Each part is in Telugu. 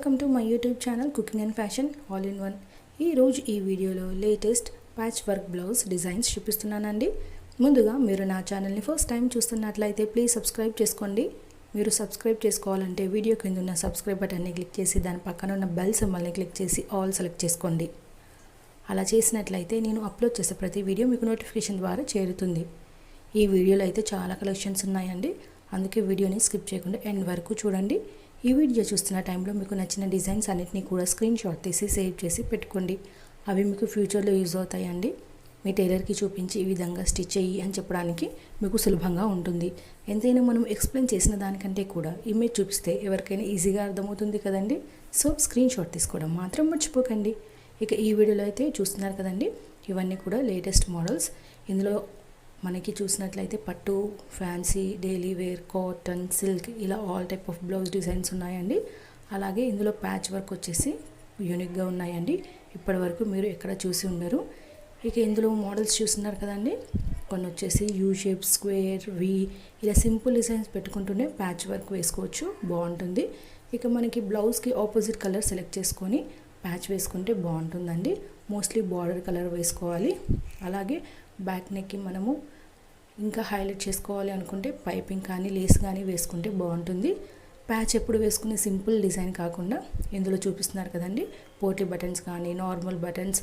Welcome to my YouTube channel cooking and fashion all in one. ఈరోజు ఈ వీడియోలో latest patch work blouse designs చూపిస్తున్నానండి. ముందుగా మీరు నా ఛానల్ని ఫస్ట్ టైం చూస్తున్నట్లయితే ప్లీజ్ సబ్స్క్రైబ్ చేసుకోండి. మీరు సబ్స్క్రైబ్ చేసుకోవాలంటే వీడియో కింద ఉన్న సబ్స్క్రైబ్ బటన్ని క్లిక్ చేసి దాని పక్కన ఉన్న బెల్ సింబల్ని క్లిక్ చేసి ఆల్ సెలెక్ట్ చేసుకోండి. అలా చేసినట్లయితే నేను అప్లోడ్ చేసే ప్రతి వీడియో మీకు నోటిఫికేషన్ ద్వారా చేరుతుంది. ఈ వీడియోలో అయితే చాలా కలెక్షన్స్ ఉన్నాయండి, అందుకే వీడియోని స్కిప్ చేయకుండా ఎండ్ వరకు చూడండి. ఈ వీడియో చూస్తున్న టైంలో మీకు నచ్చిన డిజైన్స్ అన్నిటినీ కూడా స్క్రీన్ షాట్ తీసి సేవ్ చేసి పెట్టుకోండి. అవి మీకు ఫ్యూచర్లో యూజ్ అవుతాయండి. మీ టైలర్కి చూపించి ఈ విధంగా స్టిచ్ అయ్యి అని చెప్పడానికి మీకు సులభంగా ఉంటుంది. ఎంతైనా మనం ఎక్స్ప్లెయిన్ చేసిన దానికంటే కూడా ఇమేజ్ చూపిస్తే ఎవరికైనా ఈజీగా అర్థమవుతుంది కదండి. సో స్క్రీన్ షాట్ తీసుకోవడం మాత్రం మర్చిపోకండి. ఇక ఈ వీడియోలో అయితే చూస్తున్నారు కదండి, ఇవన్నీ కూడా లేటెస్ట్ మోడల్స్. ఇందులో మనకి చూసినట్లయితే పట్టు, fancy, daily wear, cotton, silk ఇలా all type of blouse designs ఉన్నాయండి. అలాగే ఇందులో ప్యాచ్ వర్క్ వచ్చేసి యూనిక్గా ఉన్నాయండి. ఇప్పటి వరకు మీరు ఎక్కడ చూసి ఉండరు. ఇక ఇందులో మోడల్స్ చూస్తున్నారు కదండి, కొన్ని వచ్చేసి యూ షేప్, స్క్వేర్, వి ఇలా సింపుల్ డిజైన్స్ పెట్టుకుంటూనే ప్యాచ్ వర్క్ వేసుకోవచ్చు, బాగుంటుంది. ఇక మనకి బ్లౌజ్కి ఆపోజిట్ కలర్ సెలెక్ట్ చేసుకొని ప్యాచ్ వేసుకుంటే బాగుంటుందండి. మోస్ట్లీ బార్డర్ కలర్ వేసుకోవాలి. అలాగే బ్యాక్ నెక్కి మనము ఇంకా హైలైట్ చేసుకోవాలి అనుకుంటే పైపింగ్ కానీ లేస్ కానీ వేసుకుంటే బాగుంటుంది. ప్యాచ్ ఎప్పుడు వేసుకునే సింపుల్ డిజైన్ కాకుండా ఇందులో చూపిస్తున్నారు కదండి, పోటీ బటన్స్ కానీ నార్మల్ బటన్స్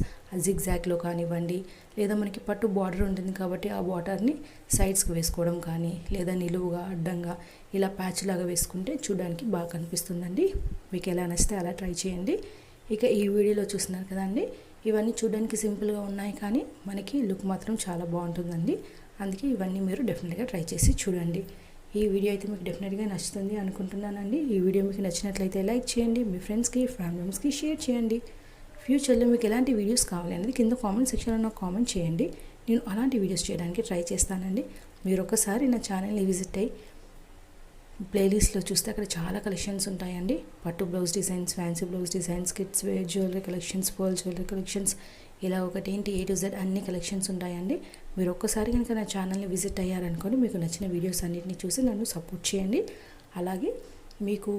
జిగ్జాగ్లో కానివ్వండి, లేదా మనకి పట్టు బార్డర్ ఉంటుంది కాబట్టి ఆ బార్డర్ని సైడ్స్కి వేసుకోవడం కానీ, లేదా నిలువుగా అడ్డంగా ఇలా ప్యాచ్ లాగా వేసుకుంటే చూడడానికి బాగా కనిపిస్తుందండి. మీకు ఎలా నచ్చితే అలా ట్రై చేయండి. ఇక ఈ వీడియోలో చూస్తున్నారు కదండి, ఇవన్నీ చూడడానికి సింపుల్గా ఉన్నాయి కానీ మనకి లుక్ మాత్రం చాలా బాగుంటుందండి. అందుకే ఇవన్నీ మీరు డెఫినెట్గా ట్రై చేసి చూడండి. ఈ వీడియో అయితే మీకు డెఫినెట్గా నచ్చుతుంది అనుకుంటున్నానండి. ఈ వీడియో మీకు నచ్చినట్లయితే లైక్ చేయండి, మీ ఫ్రెండ్స్కి, ఫ్యామిలీ మెంబర్స్కి షేర్ చేయండి. ఫ్యూచర్లో మీకు ఎలాంటి వీడియోస్ కావాలి అనేది కింద కామెంట్ సెక్షన్లో నాకు కామెంట్ చేయండి. నేను అలాంటి వీడియోస్ చేయడానికి ట్రై చేస్తానండి. మీరు ఒకసారి నా ఛానల్ని విజిట్ అయ్యి ప్లేలిస్ట్లో చూస్తే అక్కడ చాలా కలెక్షన్స్ ఉంటాయండి. పట్టు blouse designs, fancy blouse designs, kids wear jewellery collections, pearl jewellery collections ఇలా ఒకటేంటి A to Z అన్ని కలెక్షన్స్ ఉంటాయండి. మీరు ఒక్కసారి కనుక నా ఛానల్ని విజిట్ అయ్యారనుకోండి, మీకు నచ్చిన వీడియోస్ అన్నిటిని చూసి నన్ను సపోర్ట్ చేయండి. అలాగే మీకు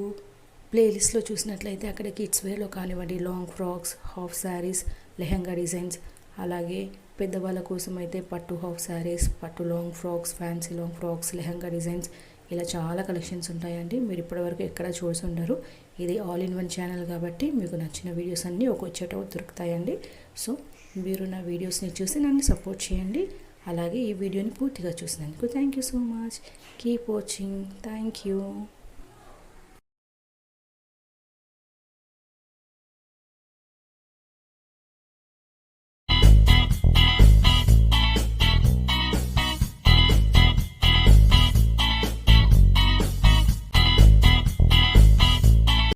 ప్లేలిస్ట్లో చూసినట్లయితే అక్కడ కిడ్స్ వేర్లో కానివ్వండి, long frocks, half saris, lehenga designs, అలాగే పెద్దవాళ్ళ కోసం అయితే పట్టు హాఫ్ శారీస్, పట్టు long frocks, fancy long frocks, lehenga designs ఇలా చాలా కలెక్షన్స్ ఉంటాయండి. మీరు ఇప్పటివరకు ఎక్కడ చూసి ఉండరు. ఇది ఆల్ ఇన్ వన్ ఛానల్ కాబట్టి మీకు నచ్చిన వీడియోస్ అన్నీ ఒక చోట దొరుకుతాయండి. సో మీరు నా వీడియోస్ని చూసి నన్ను సపోర్ట్ చేయండి. అలాగే ఈ వీడియోని పూర్తిగా చూసినందుకు thank you so much. Keep watching. Thank you.